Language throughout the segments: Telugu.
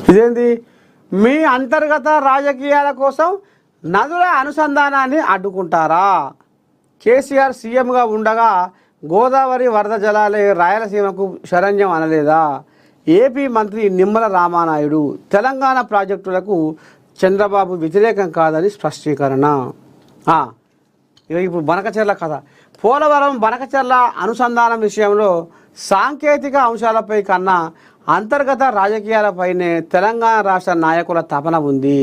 ఇదేంది మీ అంతర్గత రాజకీయాల కోసం నదుల అనుసంధానాన్ని అడ్డుకుంటారా? కేసీఆర్ సీఎంగా ఉండగా గోదావరి వరద జలాలే రాయలసీమకు శరణ్యం అనలేదా? ఏపీ మంత్రి నిమ్మల రామానాయుడు తెలంగాణ ప్రాజెక్టులకు చంద్రబాబు వ్యతిరేకం కాదని స్పష్టీకరణ. ఇప్పుడు బనకచెర్ల కథ. పోలవరం బనకచెర్ల అనుసంధానం విషయంలో సాంకేతిక అంశాలపై కన్నా అంతర్గత రాజకీయాలపైనే తెలంగాణ రాష్ట్ర నాయకుల తపన ఉంది.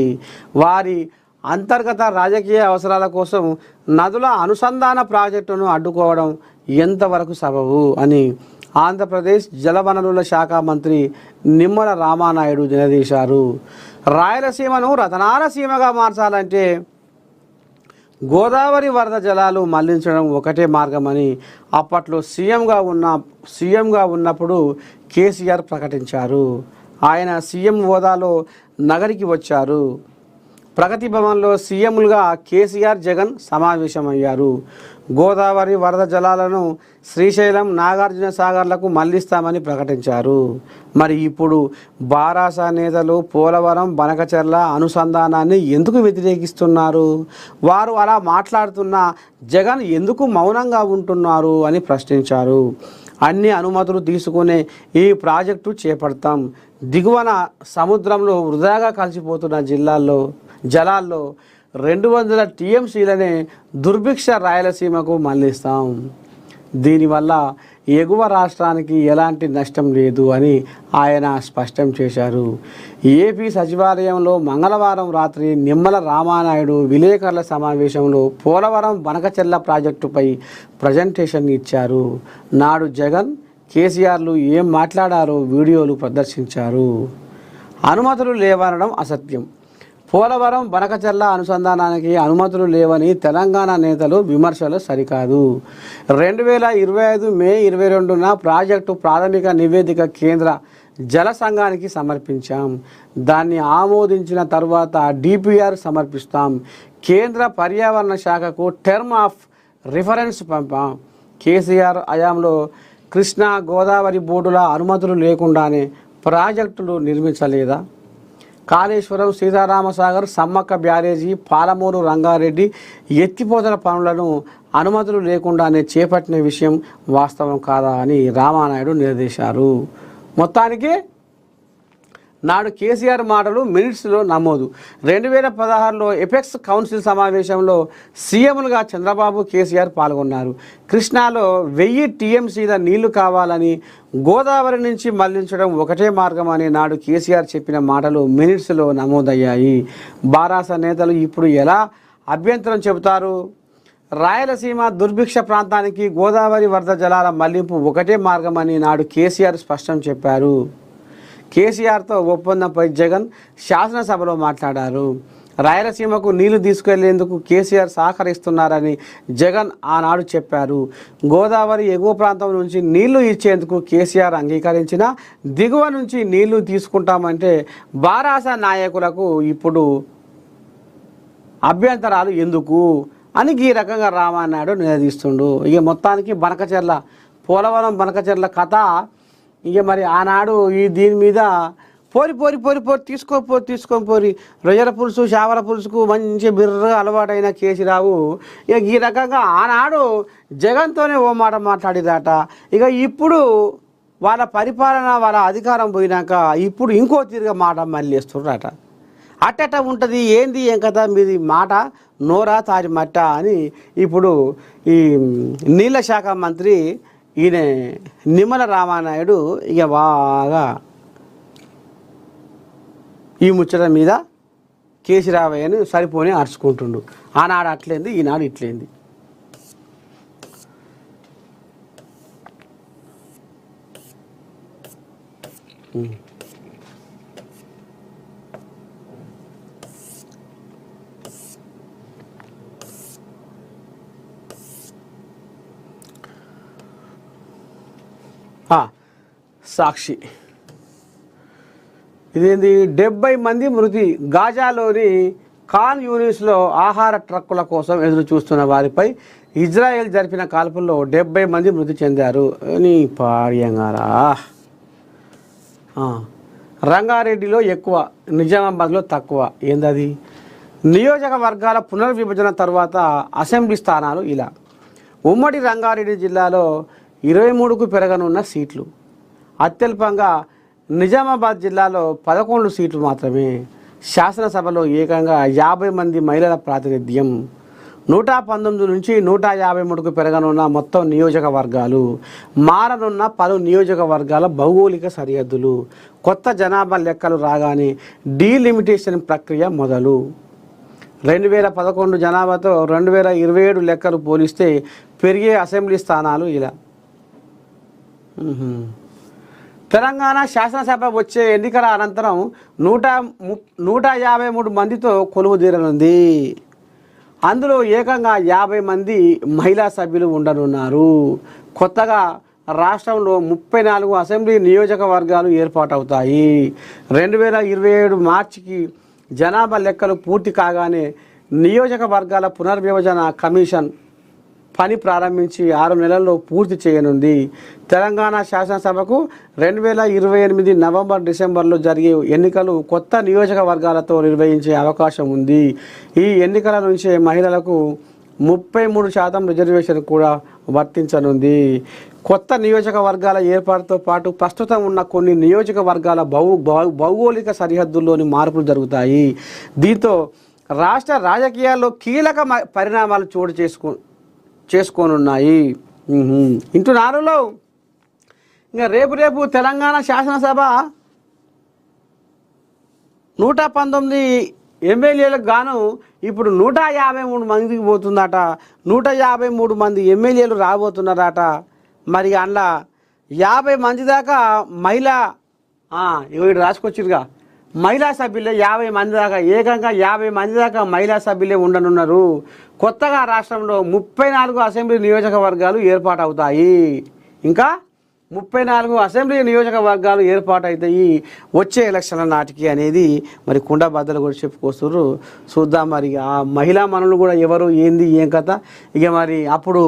వారి అంతర్గత రాజకీయ అవసరాల కోసం నదుల అనుసంధాన ప్రాజెక్టును అడ్డుకోవడం ఎంతవరకు సబబు అని ఆంధ్రప్రదేశ్ జలవనరుల శాఖ మంత్రి నిమ్మల రామానాయుడు నిలదీశారు. రాయలసీమను రతనాల సీమగా మార్చాలంటే గోదావరి వరద జలాలు మళ్లించడం ఒకటే మార్గమని అప్పట్లో సీఎంగా ఉన్నప్పుడు కేసీఆర్ ప్రకటించారు. ఆయన సీఎం హోదాలో నగరికి వచ్చారు. ప్రగతి భవన్లో సీఎంలుగా కేసీఆర్, జగన్ సమావేశమయ్యారు. గోదావరి వరద జలాలను శ్రీశైలం, నాగార్జున సాగర్లకు మళ్లిస్తామని ప్రకటించారు. మరి ఇప్పుడు బారాస నేతలు పోలవరం బనకచెర్ల అనుసంధానాన్ని ఎందుకు వ్యతిరేకిస్తున్నారు? వారు అలా మాట్లాడుతున్న జగన్ ఎందుకు మౌనంగా ఉంటున్నారు అని ప్రశ్నించారు. అన్ని అనుమతులు తీసుకునే ఈ ప్రాజెక్టు చేపడతాం. దిగువన సముద్రంలో వృధాగా కలిసిపోతున్న జలాల్లో 200 టీఎంసీలనే దుర్భిక్ష రాయలసీమకు మళ్లిస్తాం. దీనివల్ల ఎగువ రాష్ట్రానికి ఎలాంటి నష్టం లేదు అని ఆయన స్పష్టం చేశారు. ఏపీ సచివాలయంలో మంగళవారం రాత్రి నిమ్మల రామానాయుడు విలేకరుల సమావేశంలో పోలవరం బనకచెర్ల ప్రాజెక్టుపై ప్రజెంటేషన్ ఇచ్చారు. నాడు జగన్, కేసీఆర్లు ఏం మాట్లాడారో వీడియోలు ప్రదర్శించారు. అనుమతులు లేవనడం అసత్యం. పోలవరం బనకచెర్ల అనుసంధానానికి అనుమతులు లేవని తెలంగాణ నేతలు విమర్శలు సరికాదు. 2025 మే 22న ప్రాజెక్టు ప్రాథమిక నివేదిక కేంద్ర జల సంఘానికి సమర్పించాం. దాన్ని ఆమోదించిన తర్వాత డిపిఆర్ సమర్పిస్తాం. కేంద్ర పర్యావరణ శాఖకు టర్మ్ ఆఫ్ రిఫరెన్స్ పంపాం. కేసీఆర్ హయాంలో కృష్ణా, గోదావరి బోర్డుల అనుమతులు లేకుండానే ప్రాజెక్టులు నిర్మించలేదా? కాళేశ్వరం, సీతారామసాగర్, సమ్మక్క బ్యారేజీ, పాలమూరు రంగారెడ్డి ఎత్తిపోతల పనులను అనుమతులు లేకుండానే చేపట్టిన విషయం వాస్తవం కాదా అని రామానాయుడు నిలదీశారు. మొత్తానికి నాడు కేసీఆర్ మాటలు మినిట్స్లో నమోదు. 2016లో ఎపెక్స్ కౌన్సిల్ సమావేశంలో సీఎంలుగా చంద్రబాబు, కేసీఆర్ పాల్గొన్నారు. కృష్ణాలో 1000 టీఎంసీల నీళ్లు కావాలని, గోదావరి నుంచి మళ్లించడం ఒకటే మార్గమని నాడు కేసీఆర్ చెప్పిన మాటలు మినిట్స్లో నమోదయ్యాయి. బారాస నేతలు ఇప్పుడు ఎలా అభ్యంతరం చెబుతారు? రాయలసీమ దుర్భిక్ష ప్రాంతానికి గోదావరి వరద జలాల మళ్లింపు ఒకటే మార్గమని నాడు కేసీఆర్ స్పష్టం చెప్పారు. కేసీఆర్తో ఒప్పందంపై జగన్ శాసనసభలో మాట్లాడారు. రాయలసీమకు నీళ్లు తీసుకెళ్లేందుకు కేసీఆర్ సహకరిస్తున్నారని జగన్ ఆనాడు చెప్పారు. గోదావరి ఎగువ ప్రాంతం నుంచి నీళ్లు ఇచ్చేందుకు కేసీఆర్ అంగీకరించినా దిగువ నుంచి నీళ్లు తీసుకుంటామంటే బారాస నాయకులకు ఇప్పుడు అభ్యంతరాలు ఎందుకు అని ఈ రకంగా రామానాయుడు నిలదీస్తుండు. ఇక మొత్తానికి పోలవరం బనకచెర్ల కథ ఇక మరి ఆనాడు దీని మీద పోరి తీసుకొని పోరి రొయ్యల పులుసు, చేపల పులుసుకు మంచి బిర్రగా అలవాటైన కేసీరావు ఇక ఈ రకంగా ఆనాడు జగన్తోనే ఓ మాట మాట్లాడిదట. ఇక ఇప్పుడు వాళ్ళ పరిపాలన, వాళ్ళ అధికారం పోయినాక ఇప్పుడు ఇంకో తీరుగా మాట మళ్ళీ వేస్తున్నారట. అట్టట ఉంటుంది ఏంది ఏం కదా మీది మాట నోరా తారి మట్ట అని ఇప్పుడు ఈ నీళ్ళ శాఖ మంత్రి ఈయన నిమ్మల రామానాయుడు ఇక బాగా ఈ ముచ్చట మీద కేసీరావయ్యను సరిపోని అరుచుకుంటుండు. ఆనాడు అట్లేంది, ఈనాడు ఇట్లేంది. సాక్షి ఇదేంది 70 మంది మృతి. గాజాలోని ఖాన్ యూనిస్లో ఆహార ట్రక్కుల కోసం ఎదురు చూస్తున్న వారిపై ఇజ్రాయెల్ జరిపిన కాల్పుల్లో 70 మంది మృతి చెందారు. నీ పాడ్యంగారా రంగారెడ్డిలో ఎక్కువ, నిజామాబాద్లో తక్కువ. ఏందది? నియోజకవర్గాల పునర్విభజన తర్వాత అసెంబ్లీ స్థానాలు ఇలా. ఉమ్మడి రంగారెడ్డి జిల్లాలో 23కు పెరగనున్న సీట్లు. అత్యల్పంగా నిజామాబాద్ జిల్లాలో 11 సీట్లు మాత్రమే. శాసనసభలో ఏకంగా 50 మంది మహిళల ప్రాతినిధ్యం. 119 నుంచి 153కు పెరగనున్న మొత్తం నియోజకవర్గాలు. మారనున్న పలు నియోజకవర్గాల భౌగోళిక సరిహద్దులు. కొత్త జనాభా లెక్కలు రాగానే డీలిమిటేషన్ ప్రక్రియ మొదలు. 2011 జనాభాతో 2027 లెక్కలు పోలిస్తే పెరిగే అసెంబ్లీ స్థానాలు ఇలా. తెలంగాణ శాసనసభ వచ్చే ఎన్నికల అనంతరం 153 మందితో కొలువు తీరనుంది. అందులో ఏకంగా 50 మంది మహిళా సభ్యులు ఉండనున్నారు. కొత్తగా రాష్ట్రంలో 34 అసెంబ్లీ నియోజకవర్గాలు ఏర్పాటవుతాయి. 2027 మార్చికి జనాభా లెక్కలు పూర్తి కాగానే నియోజకవర్గాల పునర్విభజన కమిషన్ పని ప్రారంభించి 6 నెలల్లో పూర్తి చేయనుంది. తెలంగాణ శాసనసభకు 2028 నవంబర్ డిసెంబర్లో జరిగే ఎన్నికలు కొత్త నియోజకవర్గాలతో నిర్వహించే అవకాశం ఉంది. ఈ ఎన్నికల నుంచే మహిళలకు 33% రిజర్వేషన్ కూడా వర్తించనుంది. కొత్త నియోజకవర్గాల ఏర్పాటుతో పాటు ప్రస్తుతం ఉన్న కొన్ని నియోజకవర్గాల భౌగోళిక సరిహద్దుల్లోని మార్పులు జరుగుతాయి. దీంతో రాష్ట్ర రాజకీయాల్లో కీలక పరిణామాలు చోటు చేసుకోనున్నాయి. ఇంటూ నాలుగులో ఇంకా రేపు తెలంగాణ శాసనసభ 119 ఎమ్మెల్యేలకు గాను ఇప్పుడు 153 మందికి పోతుందట. 153 మంది ఎమ్మెల్యేలు రాబోతున్నారట. మరి అందులో 50 మంది దాకా మహిళా ఇవి రాసుకొచ్చిరుగా మహిళా సభ్యులే 50 మంది దాకా, ఏకంగా 50 మంది దాకా మహిళా సభ్యులే ఉండనున్నారు. కొత్తగా రాష్ట్రంలో 34 అసెంబ్లీ నియోజకవర్గాలు ఏర్పాటవుతాయి. ఇంకా 34 అసెంబ్లీ నియోజకవర్గాలు ఏర్పాటవుతాయి వచ్చే ఎలక్షన్ల నాటికి అనేది మరి కుండ బద్దలు కూడా చెప్పుకొస్తున్నారు. చూద్దాం మరి ఆ మహిళా మనులు కూడా ఎవరు, ఏంది, ఏం కథ. ఇక మరి అప్పుడు